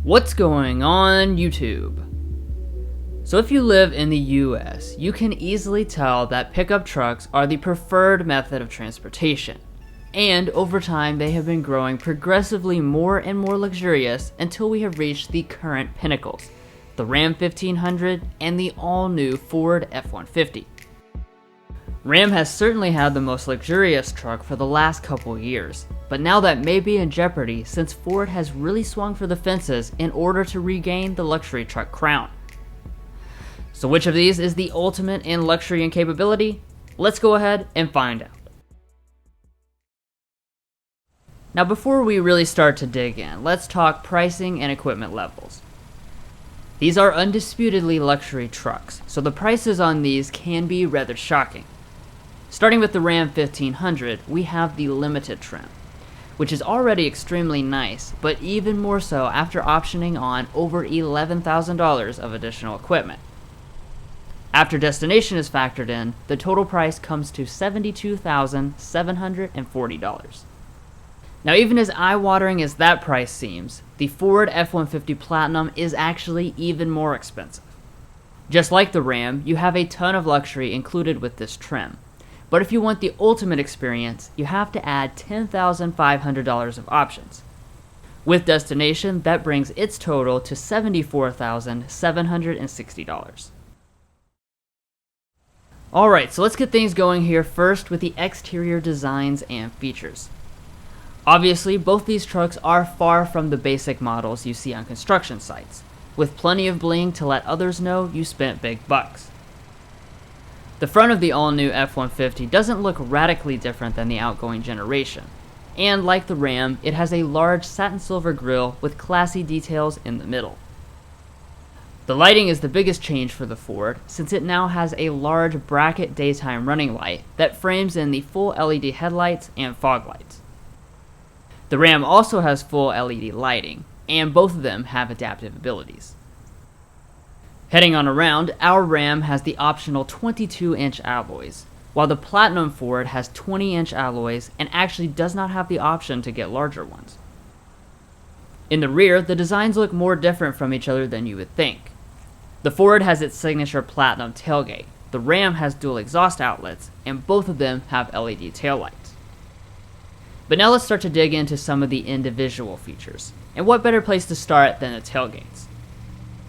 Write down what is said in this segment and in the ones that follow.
What's going on YouTube? So if you live in the US, you can easily tell that pickup trucks are the preferred method of transportation. And over time, they have been growing progressively more and more luxurious until we have reached the current pinnacles, the Ram 1500 and the all-new Ford F-150. Ram has certainly had the most luxurious truck for the last couple years, but now that may be in jeopardy since Ford has really swung for the fences in order to regain the luxury truck crown. So which of these is the ultimate in luxury and capability? Let's go ahead and find out. Now before we really start to dig in, let's talk pricing and equipment levels. These are undisputedly luxury trucks, so the prices on these can be rather shocking. Starting with the Ram 1500, we have the limited trim, which is already extremely nice, but even more so after optioning on over $11,000 of additional equipment. After destination is factored in, the total price comes to $72,740. Now even as eye-watering as that price seems, the Ford F-150 Platinum is actually even more expensive. Just like the Ram, you have a ton of luxury included with this trim. But if you want the ultimate experience, you have to add $10,500 of options. With destination, that brings its total to $74,760. Alright, so let's get things going here first with the exterior designs and features. Obviously, both these trucks are far from the basic models you see on construction sites, with plenty of bling to let others know you spent big bucks. The front of the all-new F-150 doesn't look radically different than the outgoing generation, and like the Ram, it has a large satin silver grille with classy details in the middle. The lighting is the biggest change for the Ford, since it now has a large bracket daytime running light that frames in the full LED headlights and fog lights. The Ram also has full LED lighting, and both of them have adaptive abilities. Heading on around, our Ram has the optional 22-inch alloys, while the Platinum Ford has 20-inch alloys and actually does not have the option to get larger ones. In the rear, the designs look more different from each other than you would think. The Ford has its signature Platinum tailgate, the Ram has dual exhaust outlets, and both of them have LED taillights. But now let's start to dig into some of the individual features, and what better place to start than the tailgates.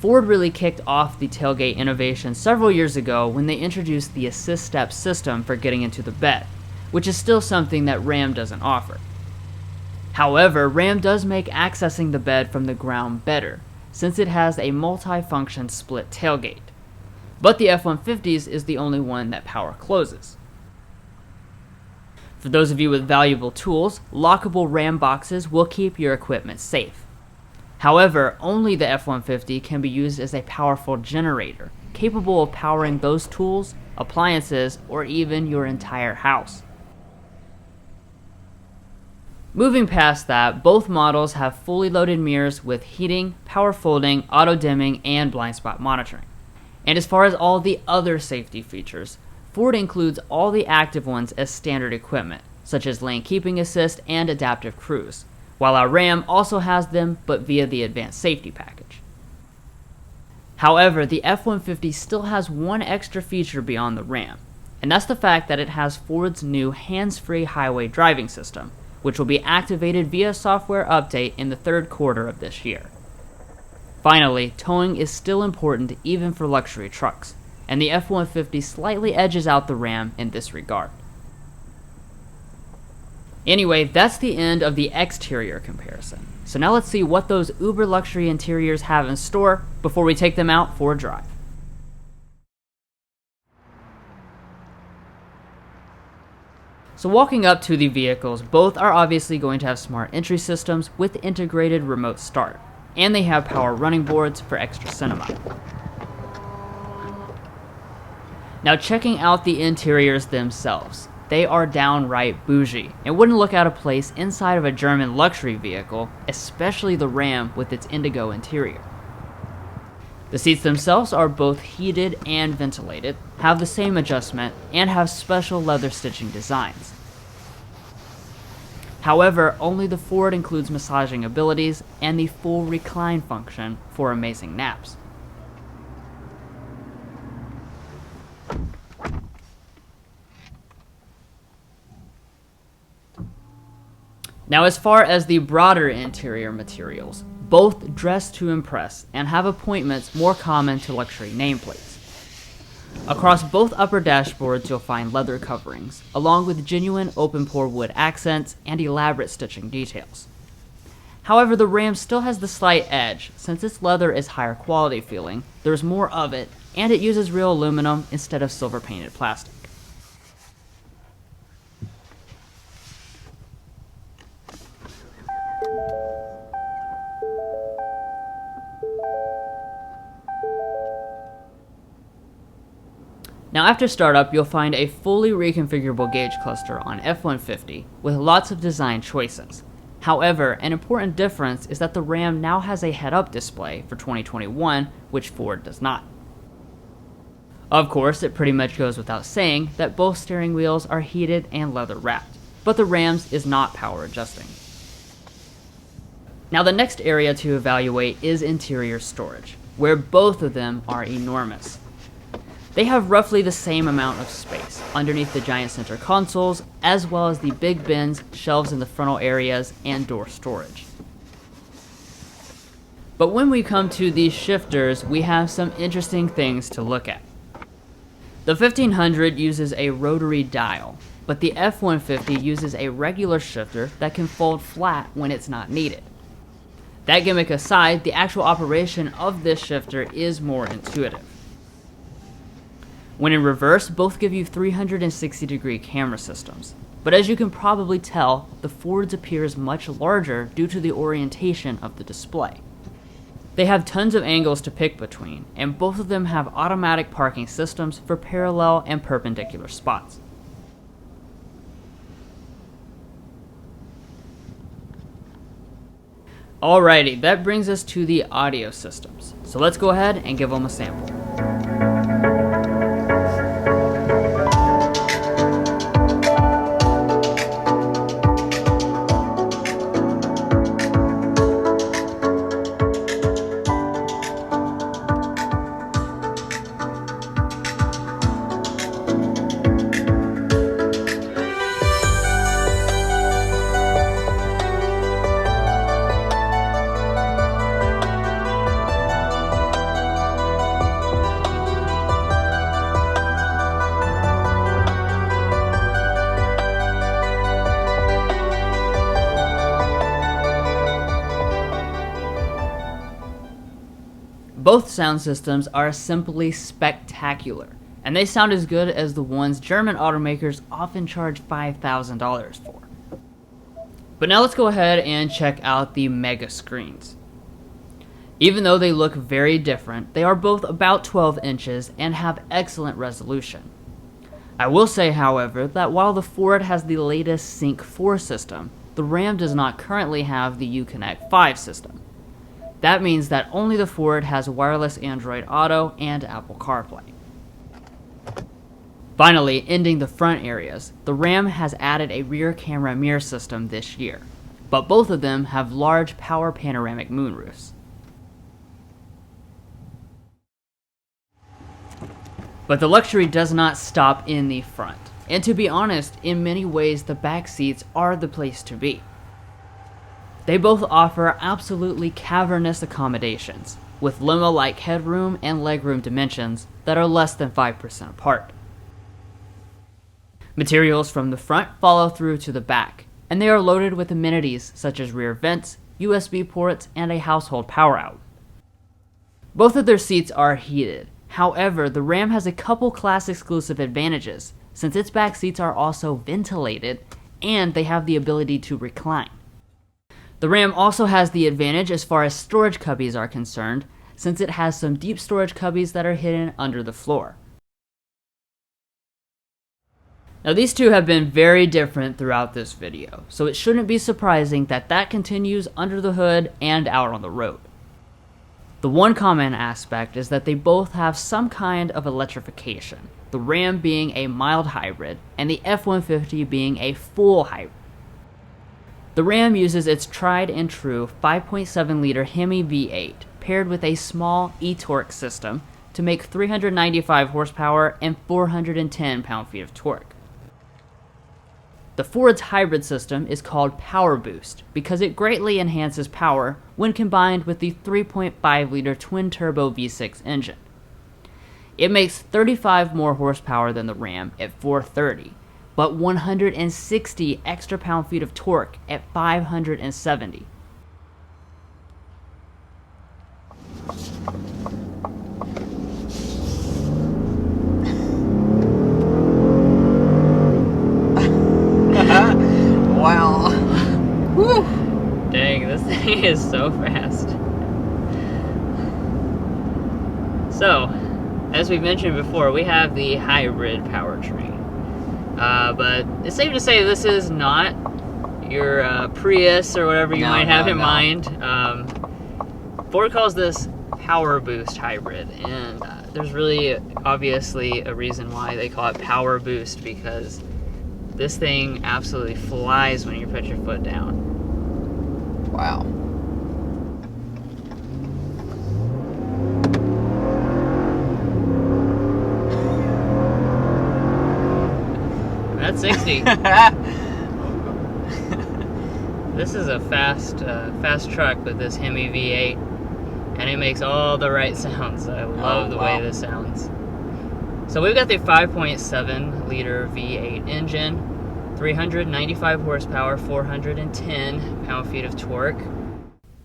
Ford really kicked off the tailgate innovation several years ago when they introduced the assist step system for getting into the bed, which is still something that Ram doesn't offer. However, Ram does make accessing the bed from the ground better, since it has a multi-function split tailgate. But the F-150's is the only one that power closes. For those of you with valuable tools, lockable Ram boxes will keep your equipment safe. However, only the F-150 can be used as a powerful generator, capable of powering those tools, appliances, or even your entire house. Moving past that, both models have fully loaded mirrors with heating, power folding, auto dimming, and blind spot monitoring. And as far as all the other safety features, Ford includes all the active ones as standard equipment, such as lane keeping assist and adaptive cruise, while our Ram also has them, but via the advanced safety package. However, the F-150 still has one extra feature beyond the Ram, and that's the fact that it has Ford's new hands-free highway driving system, which will be activated via a software update in the third quarter of this year. Finally, towing is still important even for luxury trucks, and the F-150 slightly edges out the Ram in this regard. Anyway, that's the end of the exterior comparison. So now let's see what those uber luxury interiors have in store before we take them out for a drive. So walking up to the vehicles, both are obviously going to have smart entry systems with integrated remote start, and they have power running boards for extra cinema. Now checking out the interiors themselves. They are downright bougie and wouldn't look out of place inside of a German luxury vehicle, especially the Ram with its indigo interior. The seats themselves are both heated and ventilated, have the same adjustment, and have special leather stitching designs. However, only the Ford includes massaging abilities and the full recline function for amazing naps. Now, as far as the broader interior materials, both dress to impress and have appointments more common to luxury nameplates. Across both upper dashboards you'll find leather coverings, along with genuine open-pore wood accents and elaborate stitching details. However, the Ram still has the slight edge. Since its leather is higher quality feeling, there's more of it, and it uses real aluminum instead of silver painted plastic. Now, after startup, you'll find a fully reconfigurable gauge cluster on F-150 with lots of design choices. However, an important difference is that the Ram now has a head-up display for 2021, which Ford does not. Of course, it pretty much goes without saying that both steering wheels are heated and leather-wrapped, but the Ram's is not power adjusting. Now, the next area to evaluate is interior storage, where both of them are enormous. They have roughly the same amount of space underneath the giant center consoles, as well as the big bins, shelves in the frontal areas, and door storage. But when we come to these shifters, we have some interesting things to look at. The 1500 uses a rotary dial, but the F-150 uses a regular shifter that can fold flat when it's not needed. That gimmick aside, the actual operation of this shifter is more intuitive. When in reverse, both give you 360-degree camera systems, but as you can probably tell, the Ford's appears much larger due to the orientation of the display. They have tons of angles to pick between, and both of them have automatic parking systems for parallel and perpendicular spots. Alrighty, that brings us to the audio systems, so let's go ahead and give them a sample. Both sound systems are simply spectacular, and they sound as good as the ones German automakers often charge $5,000 for. But now let's go ahead and check out the mega screens. Even though they look very different, they are both about 12 inches and have excellent resolution. I will say, however, that while the Ford has the latest Sync 4 system, the Ram does not currently have the Uconnect 5 system. That means that only the Ford has wireless Android Auto and Apple CarPlay. Finally, ending the front areas, the Ram has added a rear camera mirror system this year, but both of them have large power panoramic moonroofs. But the luxury does not stop in the front, and to be honest, in many ways the back seats are the place to be. They both offer absolutely cavernous accommodations, with limo-like headroom and legroom dimensions that are less than 5% apart. Materials from the front follow through to the back, and they are loaded with amenities such as rear vents, USB ports, and a household power outlet. Both of their seats are heated. However, the Ram has a couple class-exclusive advantages, since its back seats are also ventilated, and they have the ability to recline. The Ram also has the advantage as far as storage cubbies are concerned, since it has some deep storage cubbies that are hidden under the floor. Now, these two have been very different throughout this video, so it shouldn't be surprising that that continues under the hood and out on the road. The one common aspect is that they both have some kind of electrification, the Ram being a mild hybrid and the F-150 being a full hybrid. The Ram uses its tried and true 5.7-liter Hemi V8 paired with a small e-torque system to make 395 horsepower and 410 pound-feet of torque. The Ford's hybrid system is called Power Boost because it greatly enhances power when combined with the 3.5-liter twin-turbo V6 engine. It makes 35 more horsepower than the Ram at 430, but 160 extra pound-feet of torque at 570. Wow. Woo. Dang, this thing is so fast. So, as we mentioned before, we have the hybrid powertrain. But it's safe to say this is not your Prius or whatever you might have in mind. Ford calls this Power Boost Hybrid, and there's really obviously a reason why they call it Power Boost, because this thing absolutely flies when you put your foot down. Wow. That's 60. This is a fast truck with this Hemi V8, and it makes all the right sounds. I love the way this sounds. So we've got the 5.7-liter V8 engine, 395 horsepower, 410 pound-feet of torque.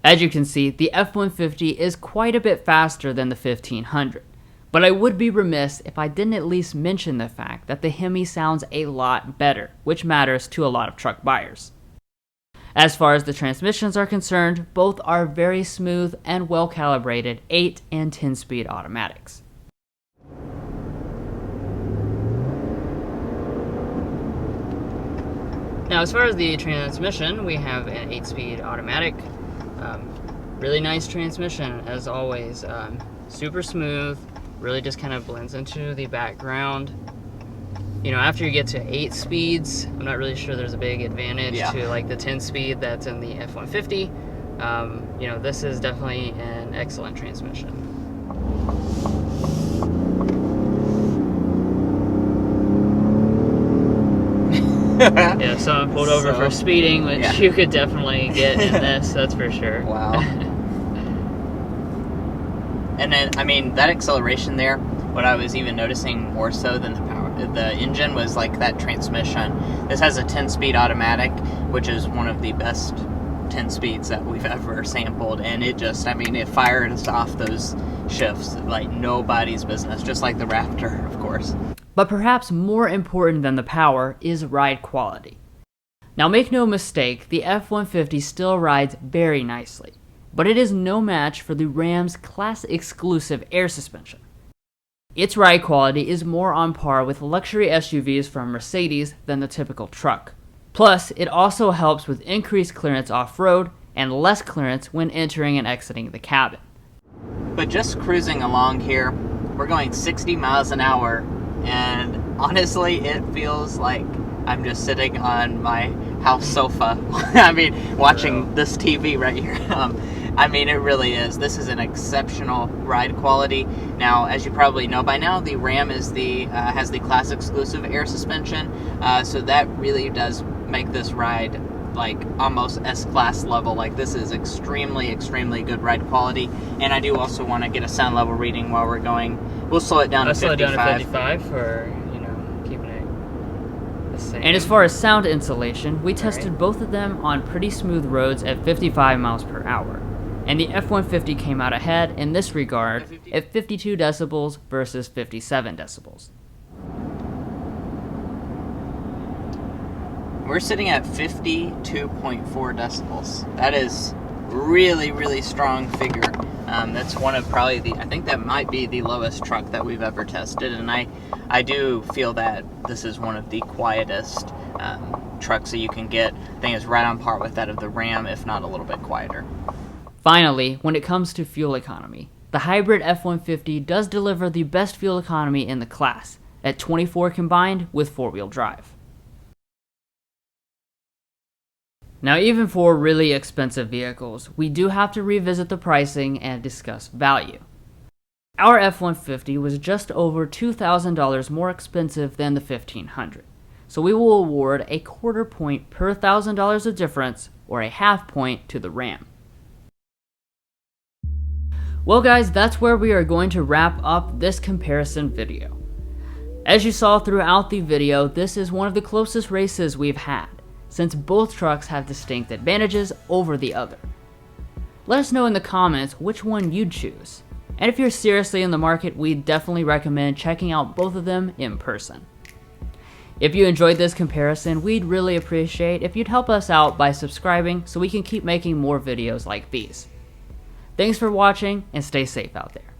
As you can see, the F-150 is quite a bit faster than the 1500, but I would be remiss if I didn't at least mention the fact that the Hemi sounds a lot better, which matters to a lot of truck buyers. As far as the transmissions are concerned, both are very smooth and well-calibrated 8 and 10-speed automatics. Now, as far as the transmission, we have an 8-speed automatic. Really nice transmission, as always. Super smooth, really just kind of blends into the background. You know, after you get to 8 speeds, I'm not really sure there's a big advantage to like the 10-speed that's in the F-150. You know, this is definitely an excellent transmission. Yeah, someone pulled over for speeding, which you could definitely get in this, that's for sure. Wow. And then, I mean, that acceleration there, what I was even noticing more so than the engine was like that transmission. This has a 10-speed automatic, which is one of the best 10 speeds that we've ever sampled, and it just, I mean, it fires off those shifts like nobody's business, just like the Raptor, of course. But perhaps more important than the power is ride quality. Now make no mistake, the F-150 still rides very nicely, but it is no match for the Ram's class-exclusive air suspension. Its ride quality is more on par with luxury SUVs from Mercedes than the typical truck. Plus, it also helps with increased clearance off-road and less clearance when entering and exiting the cabin. But just cruising along here, we're going 60 miles an hour, and honestly, it feels like I'm just sitting on my house sofa. I mean, watching this TV right here. I mean, it really is. This is an exceptional ride quality. Now, as you probably know by now, the Ram is has the class-exclusive air suspension, so that really does make this ride like almost S-Class level. Like, this is extremely, extremely good ride quality. And I do also want to get a sound level reading while we're going. We'll slow it down to 55. Slow it down to 55 for, you know, keeping it the same. And as far as sound insulation, we tested both of them on pretty smooth roads at 55 miles per hour. And the F-150 came out ahead in this regard at 52 decibels versus 57 decibels. We're sitting at 52.4 decibels. That is really, really strong figure. That's one of probably I think that might be the lowest truck that we've ever tested, and I do feel that this is one of the quietest trucks that you can get. I think it's right on par with that of the Ram, if not a little bit quieter. Finally, when it comes to fuel economy, the hybrid F-150 does deliver the best fuel economy in the class, at 24 combined with 4-wheel drive. Now, even for really expensive vehicles, we do have to revisit the pricing and discuss value. Our F-150 was just over $2,000 more expensive than the 1500, so we will award a quarter point per $1,000 of difference, or a half point to the Ram. Well guys, that's where we are going to wrap up this comparison video. As you saw throughout the video, this is one of the closest races we've had, since both trucks have distinct advantages over the other. Let us know in the comments which one you'd choose, and if you're seriously in the market, we definitely recommend checking out both of them in person. If you enjoyed this comparison, we'd really appreciate if you'd help us out by subscribing so we can keep making more videos like these. Thanks for watching, and stay safe out there.